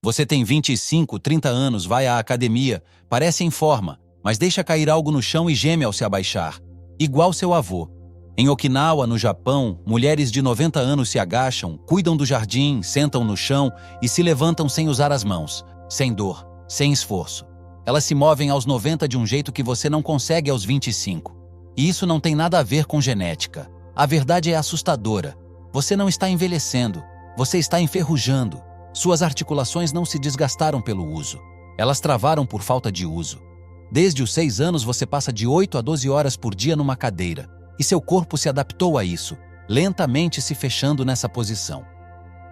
Você tem 25, 30 anos, vai à academia, parece em forma, mas deixa cair algo no chão e geme ao se abaixar. Igual seu avô. Em Okinawa, no Japão, mulheres de 90 anos se agacham, cuidam do jardim, sentam no chão e se levantam sem usar as mãos, sem dor, sem esforço. Elas se movem aos 90 de um jeito que você não consegue aos 25. E isso não tem nada a ver com genética. A verdade é assustadora. Você não está envelhecendo, você está enferrujando. Suas articulações não se desgastaram pelo uso. Elas travaram por falta de uso. Desde os 6 anos você passa de 8 a 12 horas por dia numa cadeira. E seu corpo se adaptou a isso, lentamente se fechando nessa posição.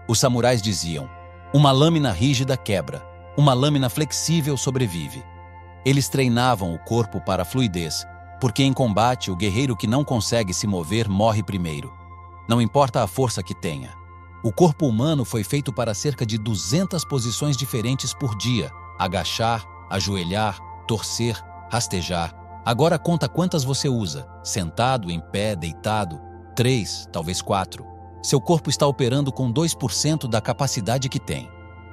Os samurais diziam: uma lâmina rígida quebra, uma lâmina flexível sobrevive. Eles treinavam o corpo para a fluidez, porque em combate o guerreiro que não consegue se mover morre primeiro. Não importa a força que tenha. O corpo humano foi feito para cerca de 200 posições diferentes por dia: agachar, ajoelhar, torcer, rastejar. Agora conta quantas você usa: sentado, em pé, deitado. 3, talvez 4. Seu corpo está operando com 2% da capacidade que tem.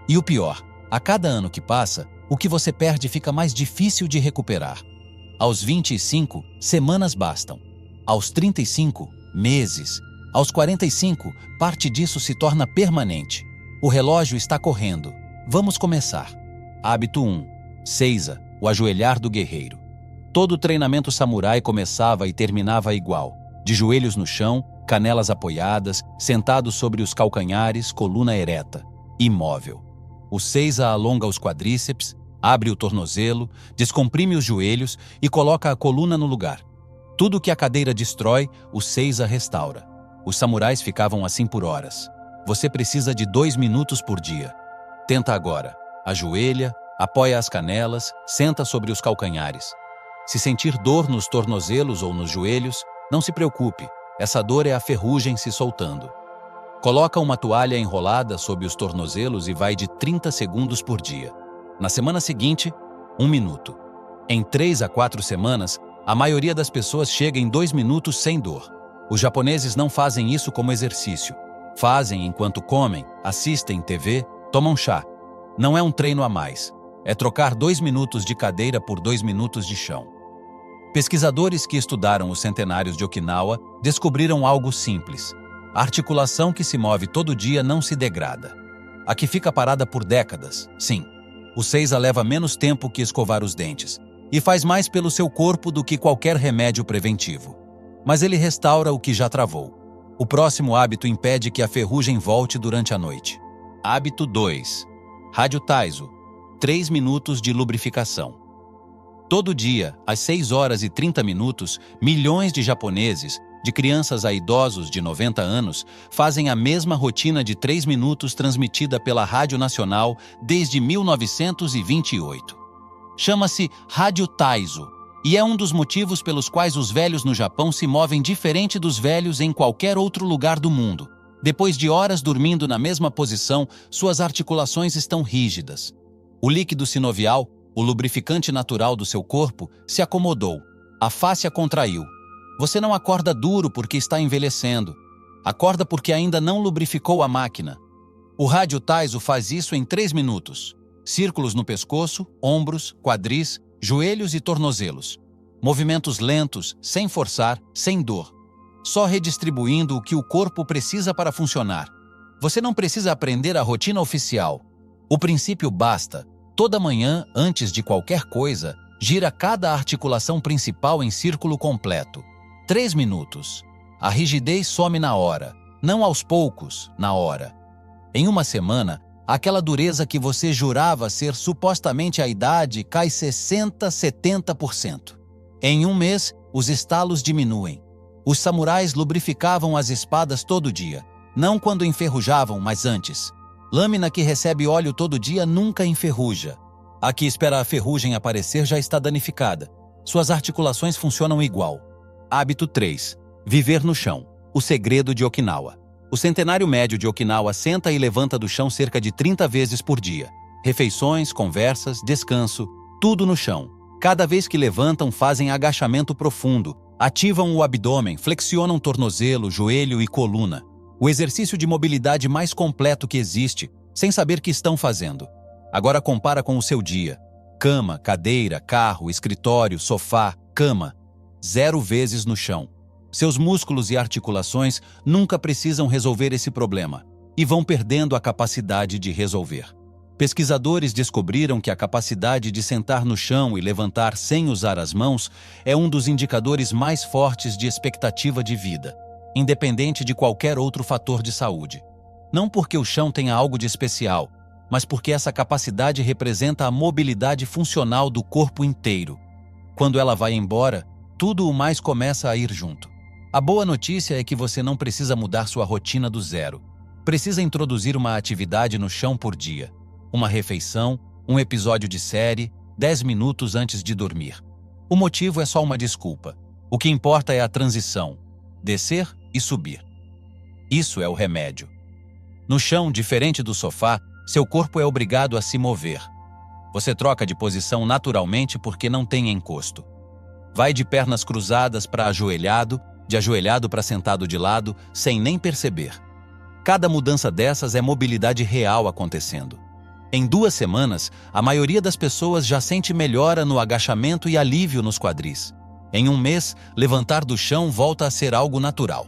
E o pior, a cada ano que passa, o que você perde fica mais difícil de recuperar. Aos 25, semanas bastam. Aos 35, meses. Aos 45, parte disso se torna permanente. O relógio está correndo. Vamos começar. Hábito 1. Seiza, o ajoelhar do guerreiro. Todo treinamento samurai começava e terminava igual: de joelhos no chão, canelas apoiadas, sentado sobre os calcanhares, coluna ereta, imóvel. O seiza alonga os quadríceps, abre o tornozelo, descomprime os joelhos e coloca a coluna no lugar. Tudo que a cadeira destrói, o seiza restaura. Os samurais ficavam assim por horas. Você precisa de 2 minutos por dia. Tenta agora. Ajoelha, apoia as canelas, senta sobre os calcanhares. Se sentir dor nos tornozelos ou nos joelhos, não se preocupe, essa dor é a ferrugem se soltando. Coloca uma toalha enrolada sob os tornozelos e vai de 30 segundos por dia. Na semana seguinte, 1 minuto. Em 3 a 4 semanas, a maioria das pessoas chega em 2 minutos sem dor. Os japoneses não fazem isso como exercício. Fazem enquanto comem, assistem TV, tomam chá. Não é um treino a mais. É trocar 2 minutos de cadeira por 2 minutos de chão. Pesquisadores que estudaram os centenários de Okinawa descobriram algo simples: a articulação que se move todo dia não se degrada. A que fica parada por décadas, sim. O seiza leva menos tempo que escovar os dentes e faz mais pelo seu corpo do que qualquer remédio preventivo. Mas ele restaura o que já travou. O próximo hábito impede que a ferrugem volte durante a noite. Hábito 2. Rádio Taizo. 3 minutos de lubrificação. Todo dia, às 6 horas e 30 minutos, milhões de japoneses, de crianças a idosos de 90 anos, fazem a mesma rotina de 3 minutos transmitida pela Rádio Nacional desde 1928. Chama-se Rádio Taizo e é um dos motivos pelos quais os velhos no Japão se movem diferente dos velhos em qualquer outro lugar do mundo. Depois de horas dormindo na mesma posição, suas articulações estão rígidas. O líquido sinovial, o lubrificante natural do seu corpo, se acomodou. A fáscia contraiu. Você não acorda duro porque está envelhecendo. Acorda porque ainda não lubrificou a máquina. O Rádio Taizo faz isso em 3 minutos. Círculos no pescoço, ombros, quadris, joelhos e tornozelos. Movimentos lentos, sem forçar, sem dor. Só redistribuindo o que o corpo precisa para funcionar. Você não precisa aprender a rotina oficial. O princípio basta. Toda manhã, antes de qualquer coisa, gira cada articulação principal em círculo completo. 3 minutos. A rigidez some na hora, não aos poucos, na hora. Em uma semana, aquela dureza que você jurava ser supostamente a idade cai 60%, 70%. Em um mês, os estalos diminuem. Os samurais lubrificavam as espadas todo dia, não quando enferrujavam, mas antes. Lâmina que recebe óleo todo dia nunca enferruja. A que espera a ferrugem aparecer já está danificada. Suas articulações funcionam igual. Hábito 3. Viver no chão. O segredo de Okinawa. O centenário médio de Okinawa senta e levanta do chão cerca de 30 vezes por dia. Refeições, conversas, descanso, tudo no chão. Cada vez que levantam, fazem agachamento profundo, ativam o abdômen, flexionam tornozelo, joelho e coluna. O exercício de mobilidade mais completo que existe, sem saber que estão fazendo. Agora compara com o seu dia. Cama, cadeira, carro, escritório, sofá, cama. 0 vezes no chão. Seus músculos e articulações nunca precisam resolver esse problema e vão perdendo a capacidade de resolver. Pesquisadores descobriram que a capacidade de sentar no chão e levantar sem usar as mãos é um dos indicadores mais fortes de expectativa de vida, independente de qualquer outro fator de saúde. Não porque o chão tenha algo de especial, mas porque essa capacidade representa a mobilidade funcional do corpo inteiro. Quando ela vai embora, tudo o mais começa a ir junto. A boa notícia é que você não precisa mudar sua rotina do zero. Precisa introduzir uma atividade no chão por dia. Uma refeição, um episódio de série, 10 minutos antes de dormir. O motivo é só uma desculpa. O que importa é a transição. Descer e subir. Isso é o remédio. No chão, diferente do sofá, seu corpo é obrigado a se mover. Você troca de posição naturalmente porque não tem encosto. Vai de pernas cruzadas para ajoelhado, de ajoelhado para sentado de lado, sem nem perceber. Cada mudança dessas é mobilidade real acontecendo. Em 2 semanas, a maioria das pessoas já sente melhora no agachamento e alívio nos quadris. Em 1 mês, levantar do chão volta a ser algo natural.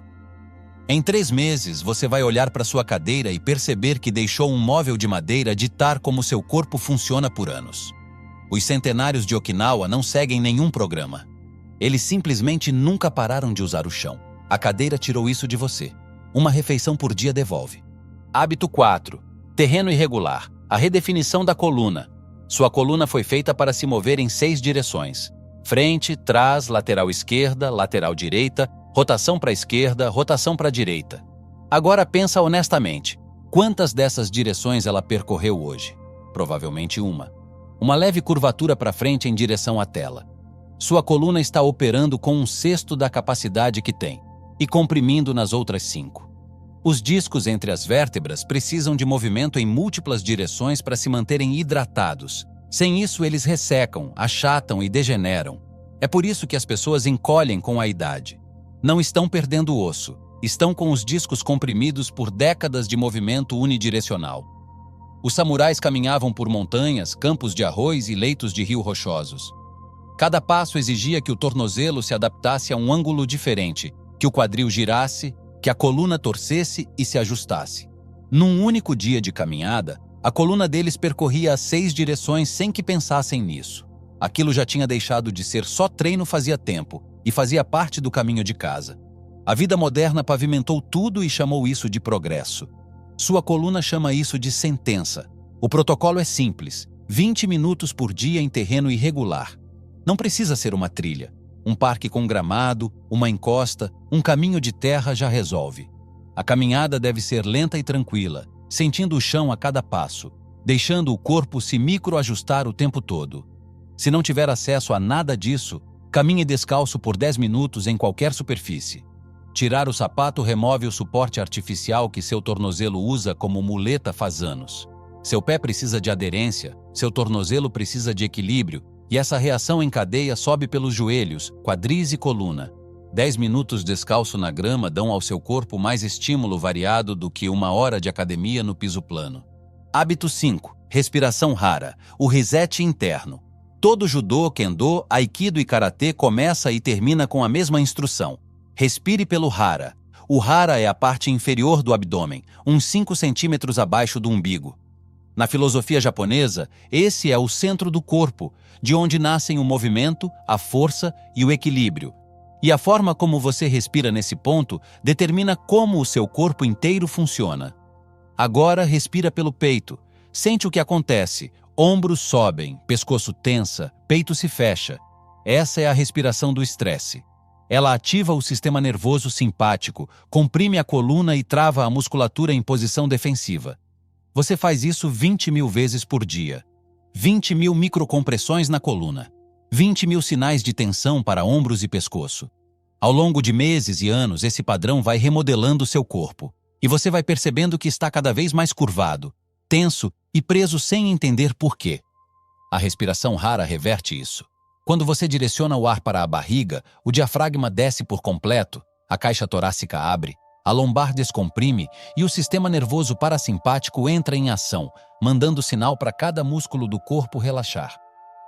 Em 3 meses, você vai olhar para sua cadeira e perceber que deixou um móvel de madeira ditar como seu corpo funciona por anos. Os centenários de Okinawa não seguem nenhum programa. Eles simplesmente nunca pararam de usar o chão. A cadeira tirou isso de você. Uma refeição por dia devolve. Hábito 4. Terreno irregular. A redefinição da coluna. Sua coluna foi feita para se mover em 6 direções. Frente, trás, lateral esquerda, lateral direita, rotação para a esquerda, rotação para a direita. Agora pensa honestamente. Quantas dessas direções ela percorreu hoje? Provavelmente uma. Uma leve curvatura para frente em direção à tela. Sua coluna está operando com 1/6 da capacidade que tem e comprimindo nas outras 5. Os discos entre as vértebras precisam de movimento em múltiplas direções para se manterem hidratados. Sem isso, eles ressecam, achatam e degeneram. É por isso que as pessoas encolhem com a idade. Não estão perdendo osso, estão com os discos comprimidos por décadas de movimento unidirecional. Os samurais caminhavam por montanhas, campos de arroz e leitos de rio rochosos. Cada passo exigia que o tornozelo se adaptasse a um ângulo diferente, que o quadril girasse, que a coluna torcesse e se ajustasse. Num único dia de caminhada, a coluna deles percorria as 6 direções sem que pensassem nisso. Aquilo já tinha deixado de ser só treino fazia tempo e fazia parte do caminho de casa. A vida moderna pavimentou tudo e chamou isso de progresso. Sua coluna chama isso de sentença. O protocolo é simples: 20 minutos por dia em terreno irregular. Não precisa ser uma trilha. Um parque com gramado, uma encosta, um caminho de terra já resolve. A caminhada deve ser lenta e tranquila, sentindo o chão a cada passo, deixando o corpo se microajustar o tempo todo. Se não tiver acesso a nada disso, caminhe descalço por 10 minutos em qualquer superfície. Tirar o sapato remove o suporte artificial que seu tornozelo usa como muleta faz anos. Seu pé precisa de aderência, seu tornozelo precisa de equilíbrio, e essa reação em cadeia sobe pelos joelhos, quadris e coluna. 10 minutos descalço na grama dão ao seu corpo mais estímulo variado do que 1 hora de academia no piso plano. Hábito 5. Respiração rara. O reset interno. Todo judô, kendo, aikido e karatê começa e termina com a mesma instrução. Respire pelo hara. O hara é a parte inferior do abdômen, uns 5 centímetros abaixo do umbigo. Na filosofia japonesa, esse é o centro do corpo, de onde nascem o movimento, a força e o equilíbrio. E a forma como você respira nesse ponto determina como o seu corpo inteiro funciona. Agora respira pelo peito. Sente o que acontece. Ombros sobem, pescoço tensa, peito se fecha. Essa é a respiração do estresse. Ela ativa o sistema nervoso simpático, comprime a coluna e trava a musculatura em posição defensiva. Você faz isso 20.000 vezes por dia. 20.000 microcompressões na coluna. 20.000 sinais de tensão para ombros e pescoço. Ao longo de meses e anos, esse padrão vai remodelando seu corpo. E você vai percebendo que está cada vez mais curvado, tenso e preso sem entender por quê. A respiração rara reverte isso. Quando você direciona o ar para a barriga, o diafragma desce por completo, a caixa torácica abre, A lombar descomprime e o sistema nervoso parasimpático entra em ação, mandando sinal para cada músculo do corpo relaxar.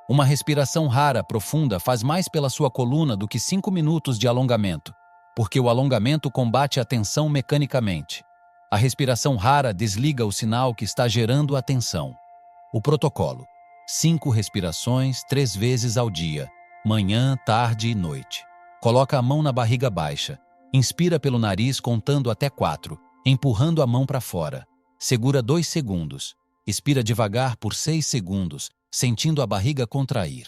Uma respiração rara, profunda, faz mais pela sua coluna do que 5 minutos de alongamento, porque o alongamento combate a tensão mecanicamente. A respiração rara desliga o sinal que está gerando a tensão. O protocolo: 5 respirações 3 vezes ao dia, manhã, tarde e noite. Coloca a mão na barriga baixa. Inspira pelo nariz contando até 4, empurrando a mão para fora. Segura 2 segundos. Expira devagar por 6 segundos, sentindo a barriga contrair.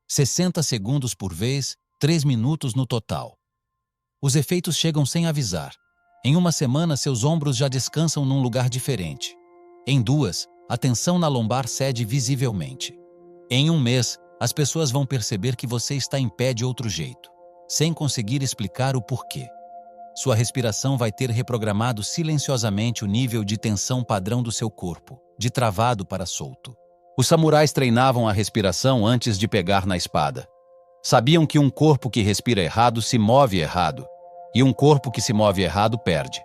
60 segundos por vez, 3 minutos no total. Os efeitos chegam sem avisar. Em uma semana, seus ombros já descansam num lugar diferente. Em 2, a tensão na lombar cede visivelmente. Em 1 mês, as pessoas vão perceber que você está em pé de outro jeito, sem conseguir explicar o porquê. Sua respiração vai ter reprogramado silenciosamente o nível de tensão padrão do seu corpo, de travado para solto. Os samurais treinavam a respiração antes de pegar na espada. Sabiam que um corpo que respira errado se move errado, e um corpo que se move errado perde.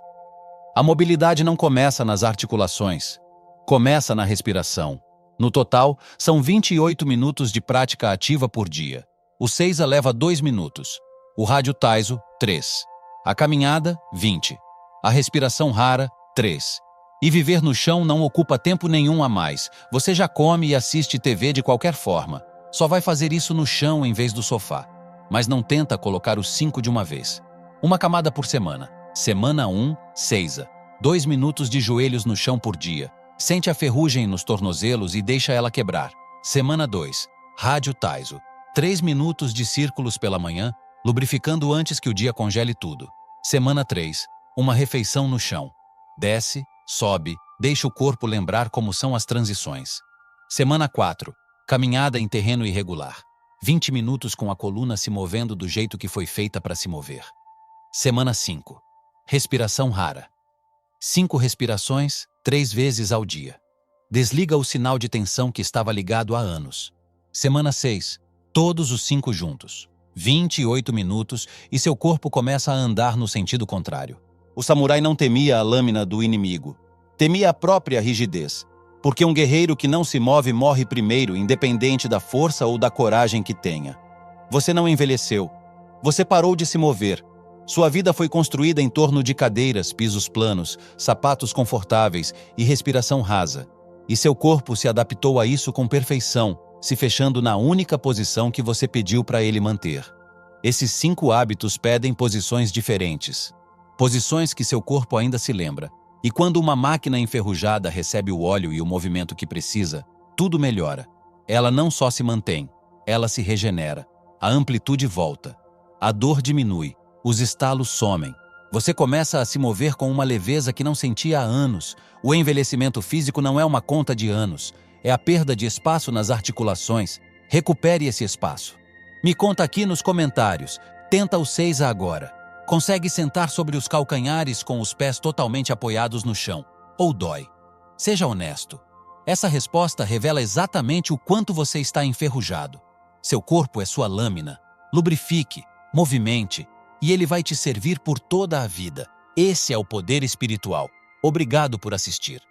A mobilidade não começa nas articulações, começa na respiração. No total, são 28 minutos de prática ativa por dia. O Seiza leva 2 minutos, o Rádio Taiso, 3. A caminhada, 20. A respiração rara, 3. E viver no chão não ocupa tempo nenhum a mais. Você já come e assiste TV de qualquer forma. Só vai fazer isso no chão em vez do sofá. Mas não tenta colocar os 5 de uma vez. Uma camada por semana. Semana 1, Seiza. 2 minutos de joelhos no chão por dia. Sente a ferrugem nos tornozelos e deixa ela quebrar. Semana 2, Rádio Taiso. 3 minutos de círculos pela manhã, lubrificando antes que o dia congele tudo. Semana 3, uma refeição no chão. Desce, sobe, deixa o corpo lembrar como são as transições. Semana 4, caminhada em terreno irregular. 20 minutos com a coluna se movendo do jeito que foi feita para se mover. Semana 5, respiração rara. 5 respirações, 3 vezes ao dia. Desliga o sinal de tensão que estava ligado há anos. Semana 6, todos os 5 juntos. 28 minutos e seu corpo começa a andar no sentido contrário. O samurai não temia a lâmina do inimigo. Temia a própria rigidez. Porque um guerreiro que não se move morre primeiro, independente da força ou da coragem que tenha. Você não envelheceu. Você parou de se mover. Sua vida foi construída em torno de cadeiras, pisos planos, sapatos confortáveis e respiração rasa. E seu corpo se adaptou a isso com perfeição, se fechando na única posição que você pediu para ele manter. Esses 5 hábitos pedem posições diferentes. Posições que seu corpo ainda se lembra. E quando uma máquina enferrujada recebe o óleo e o movimento que precisa, tudo melhora. Ela não só se mantém, ela se regenera. A amplitude volta. A dor diminui. Os estalos somem. Você começa a se mover com uma leveza que não sentia há anos. O envelhecimento físico não é uma conta de anos. É a perda de espaço nas articulações. Recupere esse espaço. Me conta aqui nos comentários. Tenta o Seiza agora. Consegue sentar sobre os calcanhares com os pés totalmente apoiados no chão? Ou dói? Seja honesto. Essa resposta revela exatamente o quanto você está enferrujado. Seu corpo é sua lâmina. Lubrifique, movimente, e ele vai te servir por toda a vida. Esse é o poder espiritual. Obrigado por assistir.